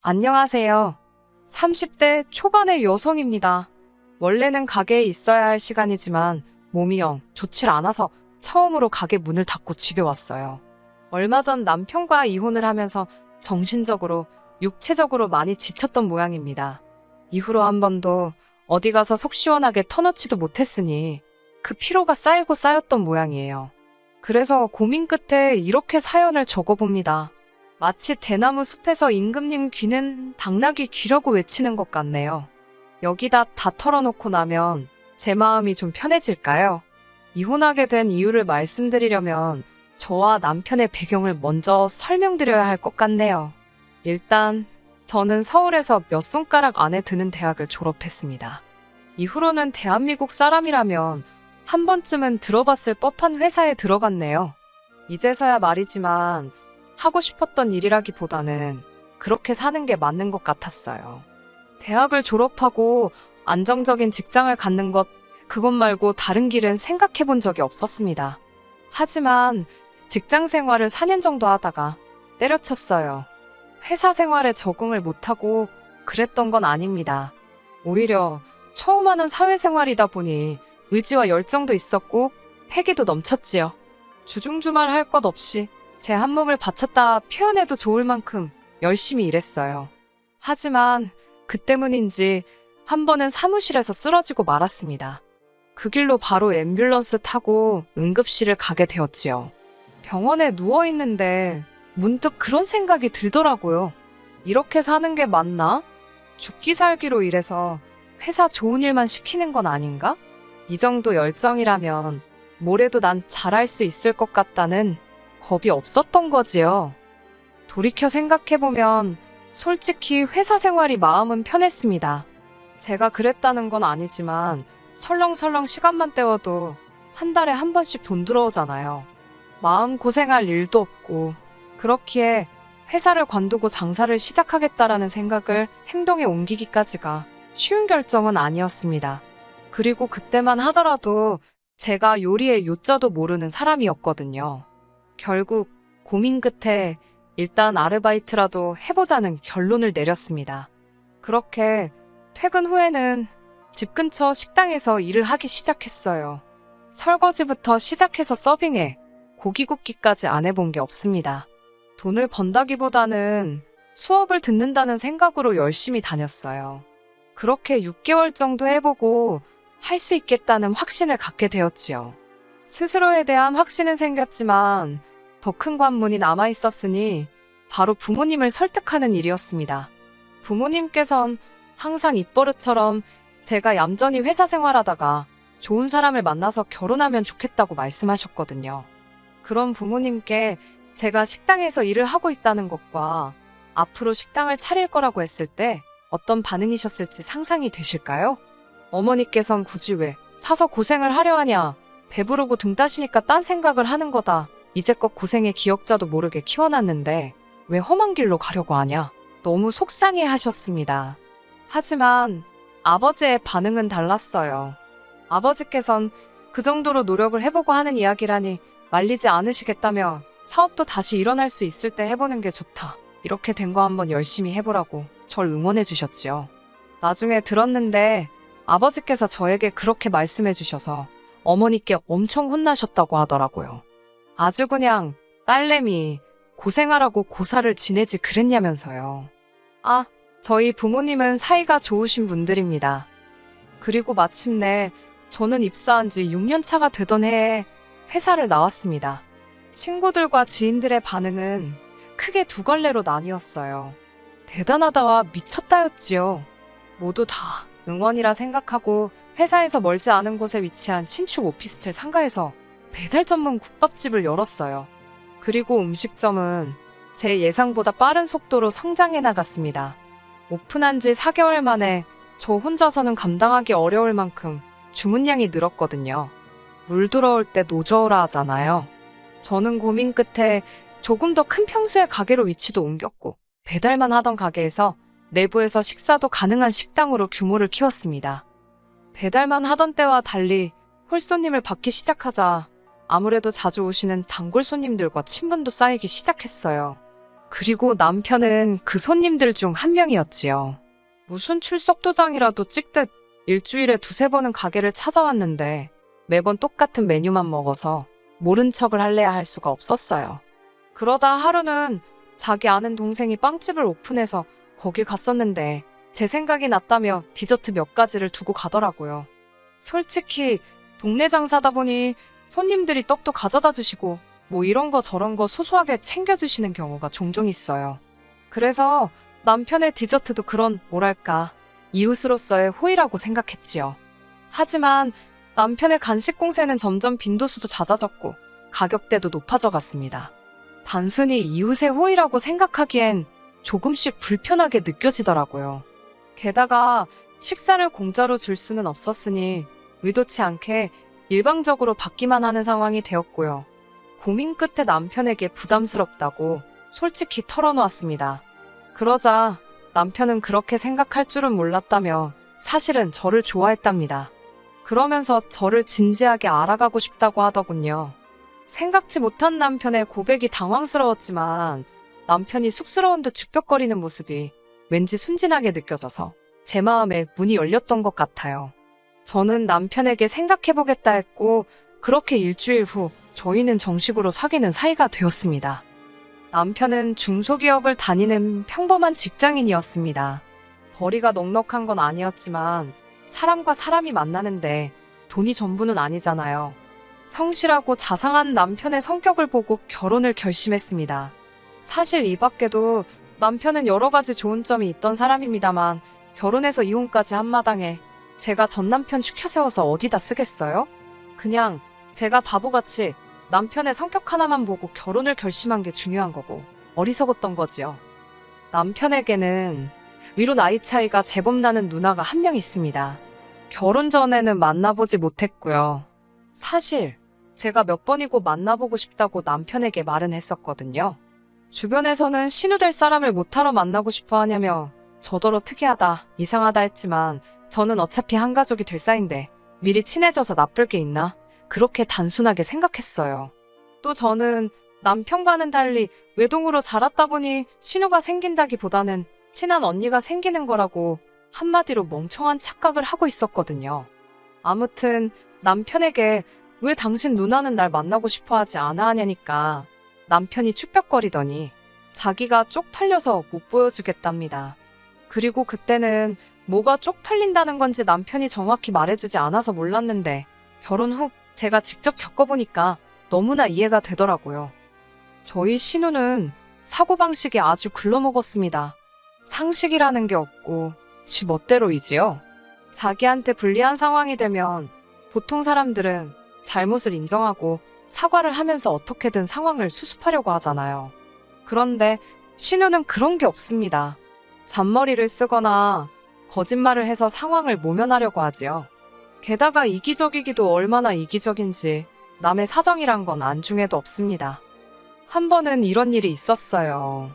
안녕하세요. 30대 초반의 여성입니다. 원래는 가게에 있어야 할 시간이지만 몸이 영 좋질 않아서 처음으로 가게 문을 닫고 집에 왔어요. 얼마 전 남편과 이혼을 하면서 정신적으로, 육체적으로 많이 지쳤던 모양입니다. 이후로 한 번도 어디 가서 속 시원하게 터놓지도 못했으니 그 피로가 쌓이고 쌓였던 모양이에요. 그래서 고민 끝에 이렇게 사연을 적어봅니다. 마치 대나무 숲에서 임금님 귀는 당나귀 귀라고 외치는 것 같네요. 여기다 다 털어놓고 나면 제 마음이 좀 편해질까요? 이혼하게 된 이유를 말씀드리려면 저와 남편의 배경을 먼저 설명드려야 할 것 같네요. 일단 저는 서울에서 몇 손가락 안에 드는 대학을 졸업했습니다. 이후로는 대한민국 사람이라면 한 번쯤은 들어봤을 법한 회사에 들어갔네요. 이제서야 말이지만 하고 싶었던 일이라기보다는 그렇게 사는 게 맞는 것 같았어요. 대학을 졸업하고 안정적인 직장을 갖는 것, 그것 말고 다른 길은 생각해 본 적이 없었습니다. 하지만 직장 생활을 4년 정도 하다가 때려쳤어요. 회사 생활에 적응을 못하고 그랬던 건 아닙니다. 오히려 처음 하는 사회생활이다 보니 의지와 열정도 있었고 패기도 넘쳤지요. 주중주말 할 것 없이 제 한 몸을 바쳤다 표현해도 좋을 만큼 열심히 일했어요. 하지만 그 때문인지 한 번은 사무실에서 쓰러지고 말았습니다. 그 길로 바로 앰뷸런스 타고 응급실을 가게 되었지요. 병원에 누워있는데 문득 그런 생각이 들더라고요. 이렇게 사는 게 맞나? 죽기 살기로 일해서 회사 좋은 일만 시키는 건 아닌가? 이 정도 열정이라면 뭐래도 난 잘할 수 있을 것 같다는 겁이 없었던 거지요. 돌이켜 생각해보면 솔직히 회사 생활이 마음은 편했습니다. 제가 그랬다는 건 아니지만 설렁설렁 시간만 때워도 한 달에 한 번씩 돈 들어오잖아요. 마음 고생할 일도 없고 그렇기에 회사를 관두고 장사를 시작하겠다라는 생각을 행동에 옮기기까지가 쉬운 결정은 아니었습니다. 그리고 그때만 하더라도 제가 요리의 요자도 모르는 사람이었거든요. 결국 고민 끝에 일단 아르바이트라도 해보자는 결론을 내렸습니다. 그렇게 퇴근 후에는 집 근처 식당에서 일을 하기 시작했어요. 설거지부터 시작해서 서빙에 고기 굽기까지 안 해본 게 없습니다. 돈을 번다기보다는 수업을 듣는다는 생각으로 열심히 다녔어요. 그렇게 6개월 정도 해보고 할 수 있겠다는 확신을 갖게 되었지요. 스스로에 대한 확신은 생겼지만 더 큰 관문이 남아있었으니 바로 부모님을 설득하는 일이었습니다. 부모님께선 항상 입버릇처럼 제가 얌전히 회사 생활하다가 좋은 사람을 만나서 결혼하면 좋겠다고 말씀하셨거든요. 그런 부모님께 제가 식당에서 일을 하고 있다는 것과 앞으로 식당을 차릴 거라고 했을 때 어떤 반응이셨을지 상상이 되실까요? 어머니께선 굳이 왜 사서 고생을 하려 하냐, 배부르고 등 따시니까 딴 생각을 하는 거다, 이제껏 고생의 기억자도 모르게 키워놨는데 왜 험한 길로 가려고 하냐, 너무 속상해 하셨습니다. 하지만 아버지의 반응은 달랐어요. 아버지께선 그 정도로 노력을 해보고 하는 이야기라니 말리지 않으시겠다며 사업도 다시 일어날 수 있을 때 해보는 게 좋다, 이렇게 된 거 한번 열심히 해보라고 절 응원해 주셨지요. 나중에 들었는데 아버지께서 저에게 그렇게 말씀해 주셔서 어머니께 엄청 혼나셨다고 하더라고요. 아주 그냥 딸내미 고생하라고 고사를 지내지 그랬냐면서요. 아, 저희 부모님은 사이가 좋으신 분들입니다. 그리고 마침내 저는 입사한 지 6년 차가 되던 해에 회사를 나왔습니다. 친구들과 지인들의 반응은 크게 두 갈래로 나뉘었어요. 대단하다와 미쳤다였지요. 모두 다 응원이라 생각하고 회사에서 멀지 않은 곳에 위치한 신축 오피스텔 상가에서 배달 전문 국밥집을 열었어요. 그리고 음식점은 제 예상보다 빠른 속도로 성장해 나갔습니다. 오픈한 지 4개월 만에 저 혼자서는 감당하기 어려울 만큼 주문량이 늘었거든요. 물 들어올 때 노저우라 하잖아요. 저는 고민 끝에 조금 더 큰 평수의 가게로 위치도 옮겼고 배달만 하던 가게에서 내부에서 식사도 가능한 식당으로 규모를 키웠습니다. 배달만 하던 때와 달리 홀손님을 받기 시작하자 아무래도 자주 오시는 단골 손님들과 친분도 쌓이기 시작했어요. 그리고 남편은 그 손님들 중 한 명이었지요. 무슨 출석 도장이라도 찍듯 일주일에 두세 번은 가게를 찾아왔는데 매번 똑같은 메뉴만 먹어서 모른 척을 할래야 할 수가 없었어요. 그러다 하루는 자기 아는 동생이 빵집을 오픈해서 거길 갔었는데 제 생각이 났다며 디저트 몇 가지를 두고 가더라고요. 솔직히 동네 장사다 보니 손님들이 떡도 가져다 주시고 뭐 이런 거 저런 거 소소하게 챙겨주시는 경우가 종종 있어요. 그래서 남편의 디저트도 그런 뭐랄까 이웃으로서의 호의라고 생각했지요. 하지만 남편의 간식 공세는 점점 빈도수도 잦아졌고 가격대도 높아져 갔습니다. 단순히 이웃의 호의라고 생각하기엔 조금씩 불편하게 느껴지더라고요. 게다가 식사를 공짜로 줄 수는 없었으니 의도치 않게 일방적으로 받기만 하는 상황이 되었고요. 고민 끝에 남편에게 부담스럽다고 솔직히 털어놓았습니다. 그러자 남편은 그렇게 생각할 줄은 몰랐다며 사실은 저를 좋아했답니다. 그러면서 저를 진지하게 알아가고 싶다고 하더군요. 생각지 못한 남편의 고백이 당황스러웠지만 남편이 쑥스러운 듯 죽벽거리는 모습이 왠지 순진하게 느껴져서 제 마음에 문이 열렸던 것 같아요. 저는 남편에게 생각해보겠다 했고 그렇게 일주일 후 저희는 정식으로 사귀는 사이가 되었습니다. 남편은 중소기업을 다니는 평범한 직장인이었습니다. 벌이가 넉넉한 건 아니었지만 사람과 사람이 만나는데 돈이 전부는 아니잖아요. 성실하고 자상한 남편의 성격을 보고 결혼을 결심했습니다. 사실 이 밖에도 남편은 여러 가지 좋은 점이 있던 사람입니다만 결혼해서 이혼까지 한 마당에 제가 전 남편 추켜 세워서 어디다 쓰겠어요? 그냥 제가 바보같이 남편의 성격 하나만 보고 결혼을 결심한 게 중요한 거고 어리석었던 거지요. 남편에게는 위로 나이 차이가 제법 나는 누나가 한 명 있습니다. 결혼 전에는 만나보지 못했고요. 사실 제가 몇 번이고 만나보고 싶다고 남편에게 말은 했었거든요. 주변에서는 신우 될 사람을 못하러 만나고 싶어 하냐며 저더러 특이하다, 이상하다 했지만 저는 어차피 한 가족이 될 사이인데 미리 친해져서 나쁠 게 있나? 그렇게 단순하게 생각했어요. 또 저는 남편과는 달리 외동으로 자랐다 보니 신우가 생긴다기보다는 친한 언니가 생기는 거라고 한마디로 멍청한 착각을 하고 있었거든요. 아무튼 남편에게 왜 당신 누나는 날 만나고 싶어 하지 않아 하냐니까 남편이 축벽거리더니 자기가 쪽팔려서 못 보여주겠답니다. 그리고 그때는 뭐가 쪽팔린다는 건지 남편이 정확히 말해주지 않아서 몰랐는데 결혼 후 제가 직접 겪어보니까 너무나 이해가 되더라고요. 저희 신우는 사고방식이 아주 글러먹었습니다. 상식이라는 게 없고 지 멋대로이지요. 자기한테 불리한 상황이 되면 보통 사람들은 잘못을 인정하고 사과를 하면서 어떻게든 상황을 수습하려고 하잖아요. 그런데 신우는 그런 게 없습니다. 잔머리를 쓰거나 거짓말을 해서 상황을 모면하려고 하지요. 게다가 이기적이기도 얼마나 이기적인지 남의 사정이란 건 안중에도 없습니다. 한 번은 이런 일이 있었어요.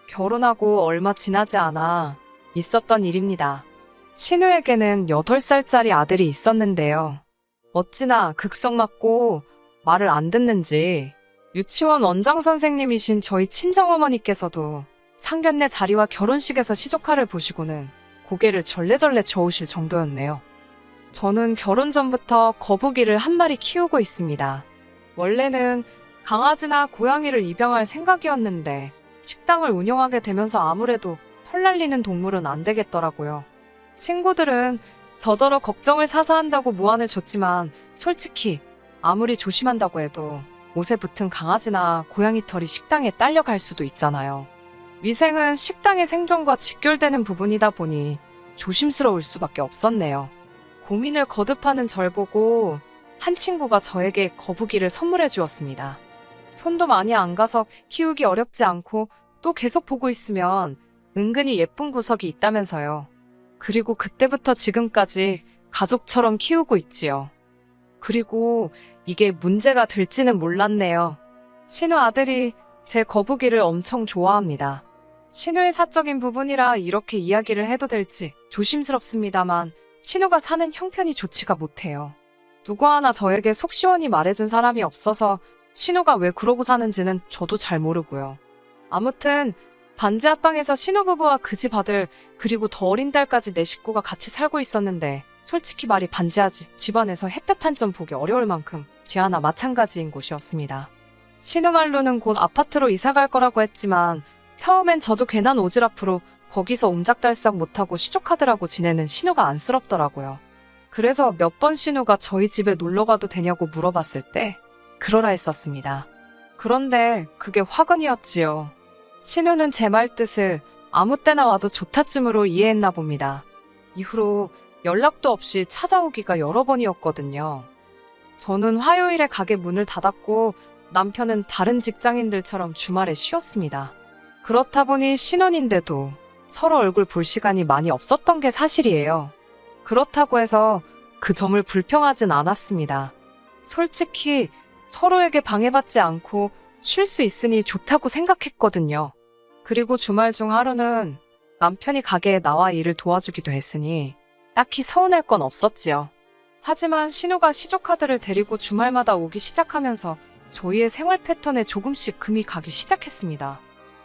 결혼하고 얼마 지나지 않아 있었던 일입니다. 신우에게는 8살짜리 아들이 있었는데요. 어찌나 극성 맞고 말을 안 듣는지 유치원 원장 선생님이신 저희 친정어머니께서도 상견례 자리와 결혼식에서 시조카를 보시고는 고개를 절레절레 저으실 정도였네요. 저는 결혼 전부터 거북이를 한 마리 키우고 있습니다. 원래는 강아지나 고양이를 입양할 생각이었는데 식당을 운영하게 되면서 아무래도 털 날리는 동물은 안 되겠더라고요. 친구들은 저더러 걱정을 사서 한다고 무안을 줬지만 솔직히 아무리 조심한다고 해도 옷에 붙은 강아지나 고양이 털이 식당에 딸려갈 수도 있잖아요. 위생은 식당의 생존과 직결되는 부분이다 보니 조심스러울 수밖에 없었네요. 고민을 거듭하는 절 보고 한 친구가 저에게 거북이를 선물해 주었습니다. 손도 많이 안 가서 키우기 어렵지 않고 또 계속 보고 있으면 은근히 예쁜 구석이 있다면서요. 그리고 그때부터 지금까지 가족처럼 키우고 있지요. 그리고 이게 문제가 될지는 몰랐네요. 신우 아들이 제 거북이를 엄청 좋아합니다. 신우의 사적인 부분이라 이렇게 이야기를 해도 될지 조심스럽습니다만 신우가 사는 형편이 좋지가 못해요. 누구 하나 저에게 속 시원히 말해준 사람이 없어서 신우가 왜 그러고 사는지는 저도 잘 모르고요. 아무튼 반지 합방에서 신혼부부와 그 집 아들 그리고 더 어린 딸까지 네 식구가 같이 살고 있었는데 솔직히 말이 반지하지 집안에서 햇볕 한 점 보기 어려울 만큼 지하나 마찬가지인 곳이었습니다. 신우 말로는 곧 아파트로 이사 갈 거라고 했지만 처음엔 저도 괜한 오지랖으로 거기서 옴짝달싹 못하고 시조카드라고 지내는 신우가 안쓰럽더라고요. 그래서 몇 번 신우가 저희 집에 놀러가도 되냐고 물어봤을 때 그러라 했었습니다. 그런데 그게 화근이었지요. 신우는 제 말 뜻을 아무 때나 와도 좋다쯤으로 이해했나 봅니다. 이후로 연락도 없이 찾아오기가 여러 번이었거든요. 저는 화요일에 가게 문을 닫았고 남편은 다른 직장인들처럼 주말에 쉬었습니다. 그렇다 보니 신혼인데도 서로 얼굴 볼 시간이 많이 없었던 게 사실이에요. 그렇다고 해서 그 점을 불평하진 않았습니다. 솔직히 서로에게 방해받지 않고 쉴 수 있으니 좋다고 생각했거든요. 그리고 주말 중 하루는 남편이 가게에 나와 일을 도와주기도 했으니 딱히 서운할 건 없었지요. 하지만 신우가 시조카드를 데리고 주말마다 오기 시작하면서 저희의 생활 패턴에 조금씩 금이 가기 시작했습니다.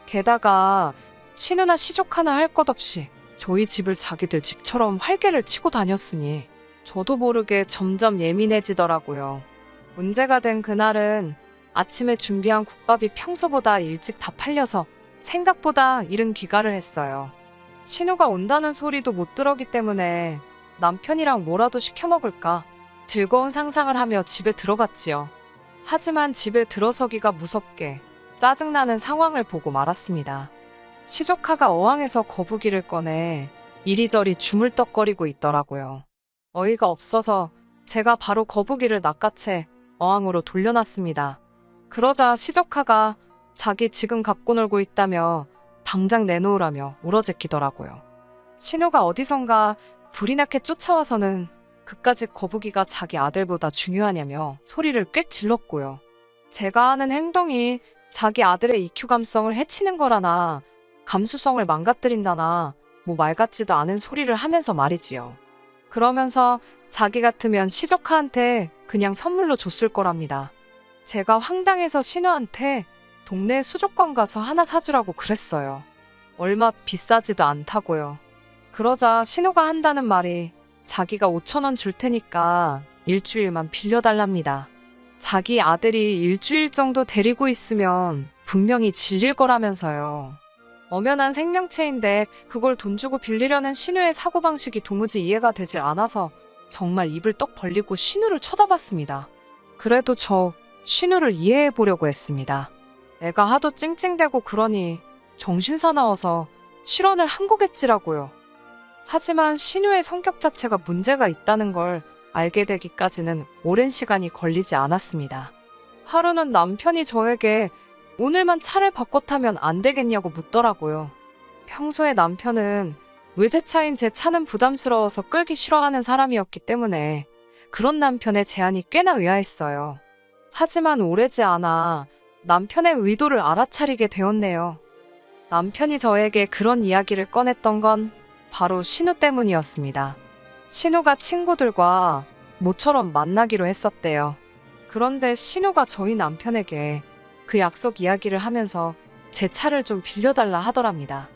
게다가 신우나 시조카나 할 것 없이 저희 집을 자기들 집처럼 활개를 치고 다녔으니 저도 모르게 점점 예민해지더라고요. 문제가 된 그날은 아침에 준비한 국밥이 평소보다 일찍 다 팔려서 생각보다 이른 귀가를 했어요. 신우가 온다는 소리도 못 들었기 때문에 남편이랑 뭐라도 시켜 먹을까 즐거운 상상을 하며 집에 들어갔지요. 하지만 집에 들어서기가 무섭게 짜증나는 상황을 보고 말았습니다. 시조카가 어항에서 거북이를 꺼내 이리저리 주물떡거리고 있더라고요. 어이가 없어서 제가 바로 거북이를 낚아채 어항으로 돌려놨습니다. 그러자 시조카가 자기 지금 갖고 놀고 있다며 당장 내놓으라며 울어제끼더라고요. 신우가 어디선가 불이 나게 쫓아와서는 그까짓 거북이가 자기 아들보다 중요하냐며 소리를 꽥 질렀고요. 제가 하는 행동이 자기 아들의 EQ 감성을 해치는 거라나 감수성을 망가뜨린다나 뭐 말 같지도 않은 소리를 하면서 말이지요. 그러면서 자기 같으면 시조카한테 그냥 선물로 줬을 거랍니다. 제가 황당해서 신우한테 동네 수족관 가서 하나 사주라고 그랬어요. 얼마 비싸지도 않다고요. 그러자 신우가 한다는 말이 자기가 5,000원 줄 테니까 일주일만 빌려달랍니다. 자기 아들이 일주일 정도 데리고 있으면 분명히 질릴 거라면서요. 엄연한 생명체인데 그걸 돈 주고 빌리려는 신우의 사고방식이 도무지 이해가 되질 않아서 정말 입을 떡 벌리고 신우를 쳐다봤습니다. 그래도 저 신우를 이해해보려고 했습니다. 애가 하도 찡찡대고 그러니 정신 사나워서 실언을 한 거겠지라고요. 하지만 신우의 성격 자체가 문제가 있다는 걸 알게 되기까지는 오랜 시간이 걸리지 않았습니다. 하루는 남편이 저에게 오늘만 차를 바꿔 타면 안 되겠냐고 묻더라고요. 평소에 남편은 외제차인 제 차는 부담스러워서 끌기 싫어하는 사람이었기 때문에 그런 남편의 제안이 꽤나 의아했어요. 하지만 오래지 않아 남편의 의도를 알아차리게 되었네요. 남편이 저에게 그런 이야기를 꺼냈던 건 바로 신우 때문이었습니다. 신우가 친구들과 모처럼 만나기로 했었대요. 그런데 신우가 저희 남편에게 그 약속 이야기를 하면서 제 차를 좀 빌려달라 하더랍니다.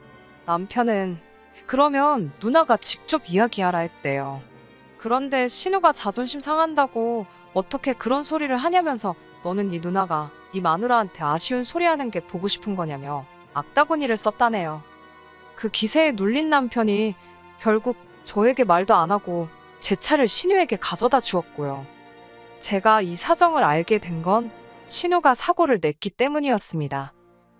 남편은 그러면 누나가 직접 이야기하라 했대요. 그런데 신우가 자존심 상한다고 어떻게 그런 소리를 하냐면서 너는 네 누나가 네 마누라한테 아쉬운 소리 하는 게 보고 싶은 거냐며 악다구니를 썼다네요. 그 기세에 눌린 남편이 결국 저에게 말도 안 하고 제 차를 신우에게 가져다 주었고요. 제가 이 사정을 알게 된 건 신우가 사고를 냈기 때문이었습니다.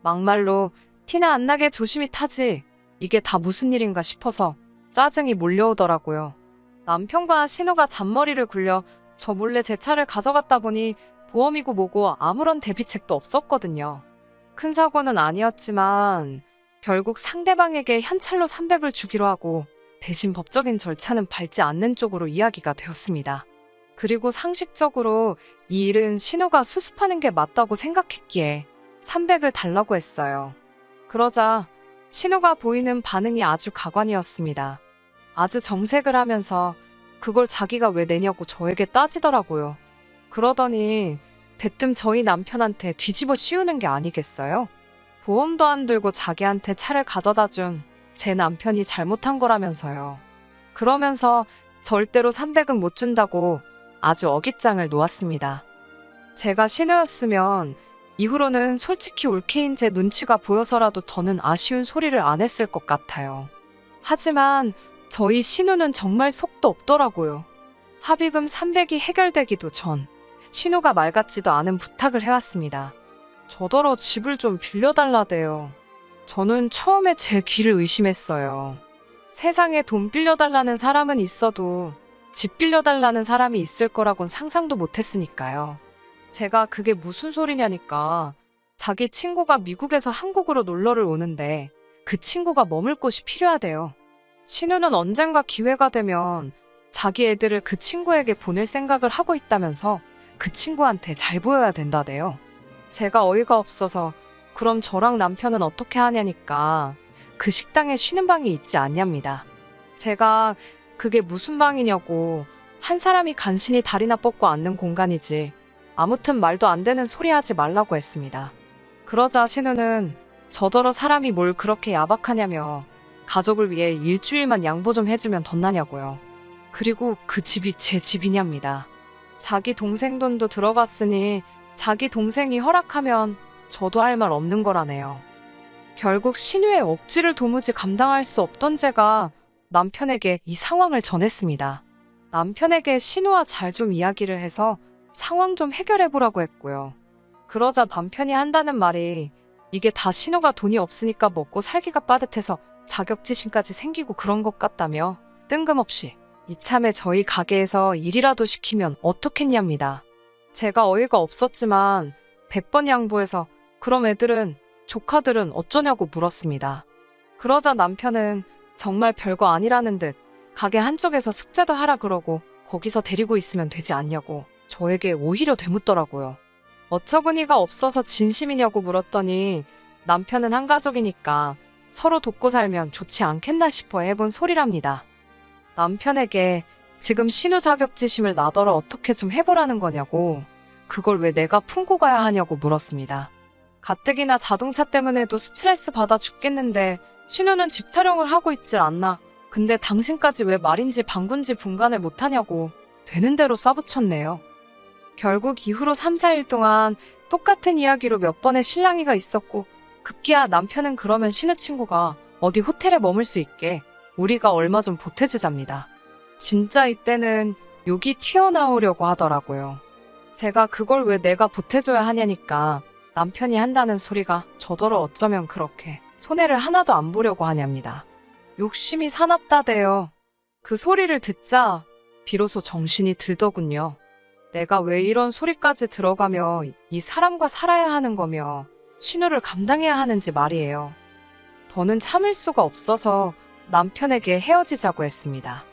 막말로 티나 안 나게 조심히 타지 이게 다 무슨 일인가 싶어서 짜증이 몰려오더라고요. 남편과 신우가 잔머리를 굴려 저 몰래 제 차를 가져갔다 보니 보험이고 뭐고 아무런 대비책도 없었거든요. 큰 사고는 아니었지만 결국 상대방에게 현찰로 300을 주기로 하고 대신 법적인 절차는 밟지 않는 쪽으로 이야기가 되었습니다. 그리고 상식적으로 이 일은 신우가 수습하는 게 맞다고 생각했기에 300을 달라고 했어요. 그러자 신우가 보이는 반응이 아주 가관이었습니다. 아주 정색을 하면서 그걸 자기가 왜 내냐고 저에게 따지더라고요. 그러더니 대뜸 저희 남편한테 뒤집어 씌우는 게 아니겠어요? 보험도 안 들고 자기한테 차를 가져다 준 제 남편이 잘못한 거라면서요. 그러면서 절대로 300은 못 준다고 아주 어깃장을 놓았습니다. 제가 신우였으면 이후로는 솔직히 올케인 제 눈치가 보여서라도 더는 아쉬운 소리를 안 했을 것 같아요. 하지만 저희 신우는 정말 속도 없더라고요. 합의금 300이 해결되기도 전 신우가 말 같지도 않은 부탁을 해왔습니다. 저더러 집을 좀 빌려달라대요. 저는 처음에 제 귀를 의심했어요. 세상에 돈 빌려달라는 사람은 있어도 집 빌려달라는 사람이 있을 거라곤 상상도 못했으니까요. 제가 그게 무슨 소리냐니까 자기 친구가 미국에서 한국으로 놀러를 오는데 그 친구가 머물 곳이 필요하대요. 신우는 언젠가 기회가 되면 자기 애들을 그 친구에게 보낼 생각을 하고 있다면서 그 친구한테 잘 보여야 된다대요. 제가 어이가 없어서 그럼 저랑 남편은 어떻게 하냐니까 그 식당에 쉬는 방이 있지 않냐입니다. 제가 그게 무슨 방이냐고 한 사람이 간신히 다리나 뻗고 앉는 공간이지 아무튼 말도 안 되는 소리 하지 말라고 했습니다. 그러자 신우는 저더러 사람이 뭘 그렇게 야박하냐며 가족을 위해 일주일만 양보 좀 해주면 덧나냐고요. 그리고 그 집이 제 집이냐입니다. 자기 동생 돈도 들어갔으니 자기 동생이 허락하면 저도 할 말 없는 거라네요. 결국 신우의 억지를 도무지 감당할 수 없던 제가 남편에게 이 상황을 전했습니다. 남편에게 신우와 잘 좀 이야기를 해서 상황 좀 해결해보라고 했고요. 그러자 남편이 한다는 말이 이게 다 신우가 돈이 없으니까 먹고 살기가 빠듯해서 자격지심까지 생기고 그런 것 같다며 뜬금없이 이참에 저희 가게에서 일이라도 시키면 어떻겠냐입니다. 제가 어이가 없었지만 100번 양보해서 그럼 애들은 조카들은 어쩌냐고 물었습니다. 그러자 남편은 정말 별거 아니라는 듯 가게 한쪽에서 숙제도 하라 그러고 거기서 데리고 있으면 되지 않냐고 저에게 오히려 되묻더라고요. 어처구니가 없어서 진심이냐고 물었더니 남편은 한 가족이니까 서로 돕고 살면 좋지 않겠나 싶어 해본 소리랍니다. 남편에게 지금 신우 자격지심을 나더러 어떻게 좀 해보라는 거냐고 그걸 왜 내가 품고 가야 하냐고 물었습니다. 가뜩이나 자동차 때문에도 스트레스 받아 죽겠는데 신우는 집 타령을 하고 있질 않나. 근데 당신까지 왜 말인지 방군지 분간을 못하냐고 되는 대로 쏴붙였네요. 결국 이후로 3, 4일 동안 똑같은 이야기로 몇 번의 실랑이가 있었고 급기야 남편은 그러면 신우 친구가 어디 호텔에 머물 수 있게 우리가 얼마 좀 보태주잡니다. 진짜 이때는 욕이 튀어나오려고 하더라고요. 제가 그걸 왜 내가 보태줘야 하냐니까 남편이 한다는 소리가 저더러 어쩌면 그렇게 손해를 하나도 안 보려고 하냐입니다. 욕심이 사납다대요. 그 소리를 듣자 비로소 정신이 들더군요. 내가 왜 이런 소리까지 들어가며 이 사람과 살아야 하는 거며 신우를 감당해야 하는지 말이에요. 더는 참을 수가 없어서 남편에게 헤어지자고 했습니다.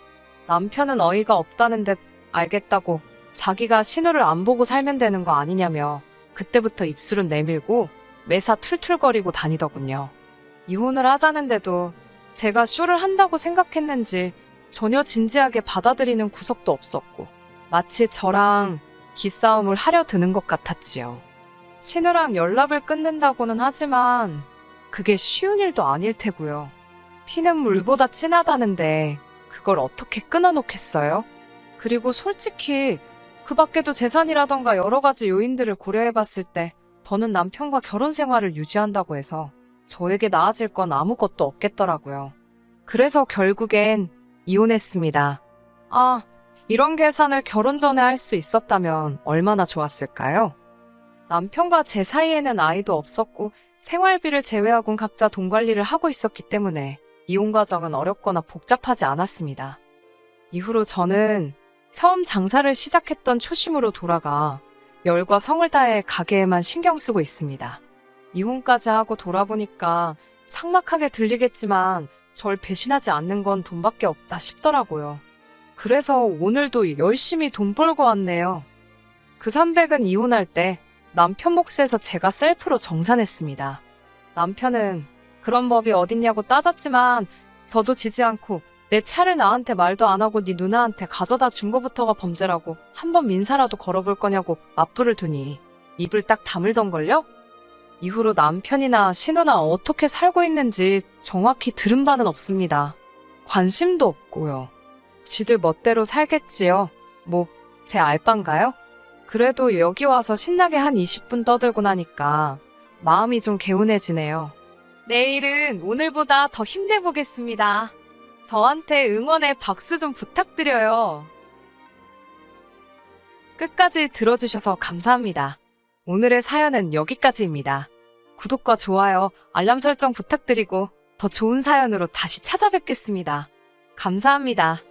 남편은 어이가 없다는 듯 알겠다고 자기가 신우를 안 보고 살면 되는 거 아니냐며 그때부터 입술은 내밀고 매사 툴툴거리고 다니더군요. 이혼을 하자는데도 제가 쇼를 한다고 생각했는지 전혀 진지하게 받아들이는 구석도 없었고 마치 저랑 기싸움을 하려 드는 것 같았지요. 신우랑 연락을 끊는다고는 하지만 그게 쉬운 일도 아닐 테고요. 피는 물보다 진하다는데 그걸 어떻게 끊어놓겠어요? 그리고 솔직히 그 밖에도 재산이라던가 여러 가지 요인들을 고려해봤을 때 더는 남편과 결혼 생활을 유지한다고 해서 저에게 나아질 건 아무것도 없겠더라고요. 그래서 결국엔 이혼했습니다. 아, 이런 계산을 결혼 전에 할 수 있었다면 얼마나 좋았을까요? 남편과 제 사이에는 아이도 없었고 생활비를 제외하곤 각자 돈 관리를 하고 있었기 때문에 이혼 과정은 어렵거나 복잡하지 않았습니다. 이후로 저는 처음 장사를 시작했던 초심으로 돌아가 열과 성을 다해 가게에만 신경 쓰고 있습니다. 이혼까지 하고 돌아보니까 삭막하게 들리겠지만 절 배신하지 않는 건 돈밖에 없다 싶더라고요. 그래서 오늘도 열심히 돈 벌고 왔네요. 그 300은 이혼할 때 남편 몫에서 제가 셀프로 정산했습니다. 남편은 그런 법이 어딨냐고 따졌지만 저도 지지 않고 내 차를 나한테 말도 안 하고 네 누나한테 가져다 준 거부터가 범죄라고 한번 민사라도 걸어볼 거냐고 맞불을 두니 입을 딱 다물던걸요? 이후로 남편이나 신우나 어떻게 살고 있는지 정확히 들은 바는 없습니다. 관심도 없고요. 지들 멋대로 살겠지요. 뭐, 제 알바인가요? 그래도 여기 와서 신나게 한 20분 떠들고 나니까 마음이 좀 개운해지네요. 내일은 오늘보다 더 힘내보겠습니다. 저한테 응원의 박수 좀 부탁드려요. 끝까지 들어주셔서 감사합니다. 오늘의 사연은 여기까지입니다. 구독과 좋아요, 알람 설정 부탁드리고 더 좋은 사연으로 다시 찾아뵙겠습니다. 감사합니다.